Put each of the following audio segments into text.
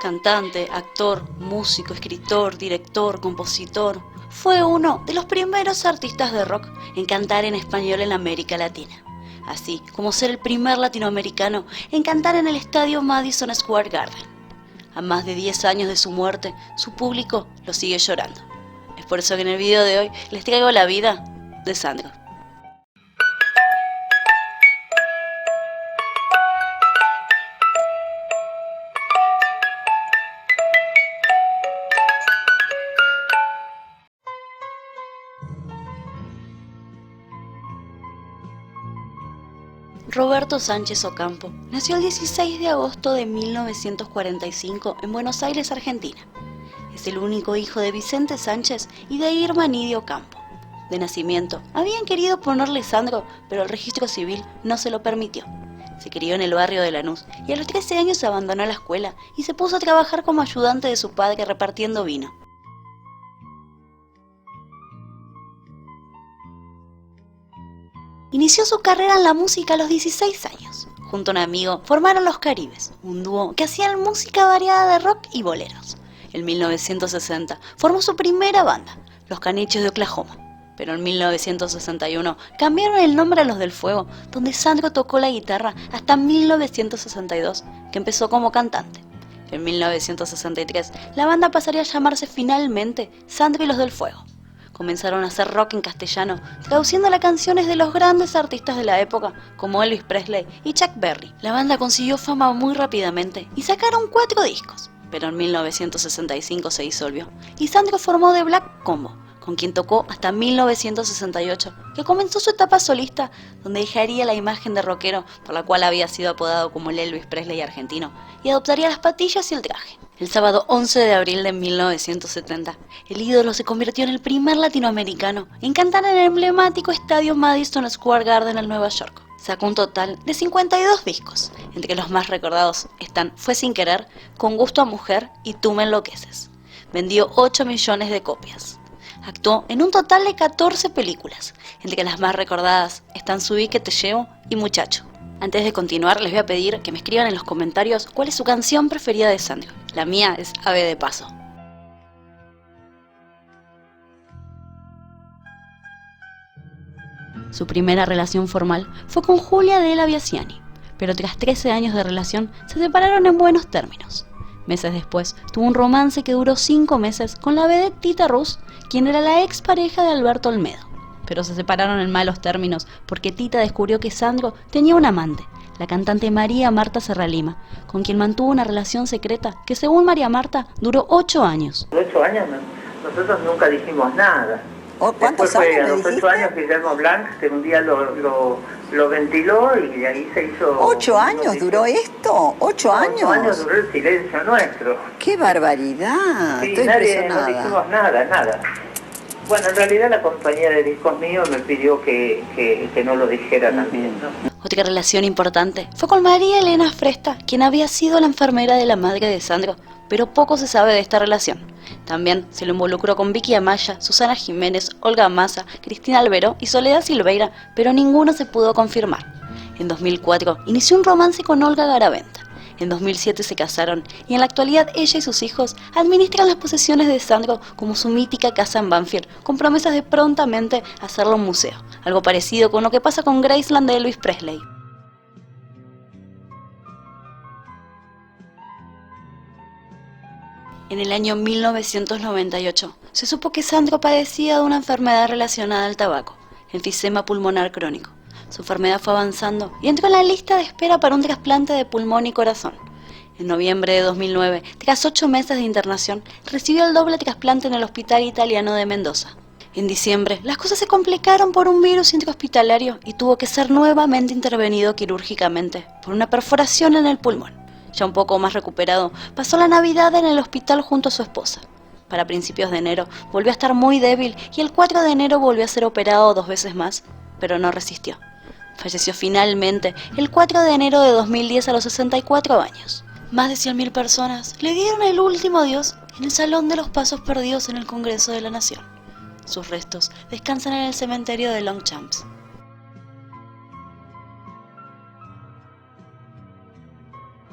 cantante, actor, músico, escritor, director, compositor. Fue uno de los primeros artistas de rock en cantar en español en América Latina, así como ser el primer latinoamericano en cantar en el estadio Madison Square Garden. A más de 10 años de su muerte, su público lo sigue llorando. Es por eso que en el video de hoy les traigo la vida de Sandro. Roberto Sánchez Ocampo nació el 16 de agosto de 1945 en Buenos Aires, Argentina. Es el único hijo de Vicente Sánchez y de Irma Nidia Ocampo. De nacimiento, habían querido ponerle Sandro, pero el registro civil no se lo permitió. Se crió en el barrio de Lanús y a los 13 años abandonó la escuela y se puso a trabajar como ayudante de su padre repartiendo vino. Inició su carrera en la música a los 16 años. Junto a un amigo formaron Los Caribes, un dúo que hacían música variada de rock y boleros. En 1960 formó su primera banda, Los Caniches de Oklahoma, pero en 1961 cambiaron el nombre a Los del Fuego, donde Sandro tocó la guitarra hasta 1962, que empezó como cantante. En 1963 la banda pasaría a llamarse finalmente Sandro y Los del Fuego. Comenzaron a hacer rock en castellano, traduciendo las canciones de los grandes artistas de la época, como Elvis Presley y Chuck Berry. La banda consiguió fama muy rápidamente y sacaron 4 discos, pero en 1965 se disolvió, y Sandro formó The Black Combo, con quien tocó hasta 1968, que comenzó su etapa solista, donde dejaría la imagen de rockero por la cual había sido apodado como el Elvis Presley argentino, y adoptaría las patillas y el traje. El sábado 11 de abril de 1970, el ídolo se convirtió en el primer latinoamericano en cantar en el emblemático estadio Madison Square Garden en Nueva York. Sacó un total de 52 discos, entre los más recordados están Fue sin querer, Con gusto a mujer y Tú me enloqueces. Vendió 8 millones de copias. Actuó en un total de 14 películas, entre las más recordadas están Subí que te llevo y Muchacho. Antes de continuar, les voy a pedir que me escriban en los comentarios cuál es su canción preferida de Sandro. La mía es Ave de Paso. Su primera relación formal fue con Julia de la Biasiani, pero tras 13 años de relación se separaron en buenos términos. Meses después, tuvo un romance que duró 5 meses con la vedette Tita Rus, quien era la expareja de Alberto Olmedo. Pero se separaron en malos términos porque Tita descubrió que Sandro tenía un amante, la cantante María Marta Serralima, con quien mantuvo una relación secreta que, según María Marta, duró 8 años. 8 años nosotros nunca dijimos nada. ¿Cuántos Después años a los 8 años Guillermo Blanc, que un día lo ventiló y de ahí se hizo... 8 años duró esto, 8 años. 8 años duró el silencio nuestro. ¡Qué barbaridad! Sí, Estoy nadie, impresionada. no dijimos nada. Bueno, en realidad la compañía de discos míos me pidió que no lo dijera también, ¿no? Otra relación importante fue con María Elena Fresta, quien había sido la enfermera de la madre de Sandro, pero poco se sabe de esta relación. También se lo involucró con Vicky Amaya, Susana Jiménez, Olga Massa, Cristina Alberó y Soledad Silveira, pero ninguno se pudo confirmar. En 2004 inició un romance con Olga Garaventa. En 2007 se casaron y en la actualidad ella y sus hijos administran las posesiones de Sandro como su mítica casa en Banfield, con promesas de prontamente hacerlo un museo, algo parecido con lo que pasa con Graceland de Elvis Presley. En el año 1998 se supo que Sandro padecía de una enfermedad relacionada al tabaco, enfisema pulmonar crónico. Su enfermedad fue avanzando y entró en la lista de espera para un trasplante de pulmón y corazón. En noviembre de 2009, tras 8 meses de internación, recibió el doble trasplante en el Hospital Italiano de Mendoza. En diciembre, las cosas se complicaron por un virus intrahospitalario y tuvo que ser nuevamente intervenido quirúrgicamente por una perforación en el pulmón. Ya un poco más recuperado, pasó la Navidad en el hospital junto a su esposa. Para principios de enero volvió a estar muy débil y el 4 de enero volvió a ser operado 2 veces más, pero no resistió. Falleció finalmente el 4 de enero de 2010 a los 64 años. Más de 100.000 personas le dieron el último adiós en el Salón de los Pasos Perdidos en el Congreso de la Nación. Sus restos descansan en el cementerio de Longchamps.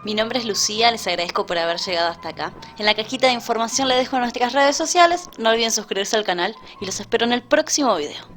Mi nombre es Lucía, les agradezco por haber llegado hasta acá. En la cajita de información les dejo nuestras redes sociales, no olviden suscribirse al canal y los espero en el próximo video.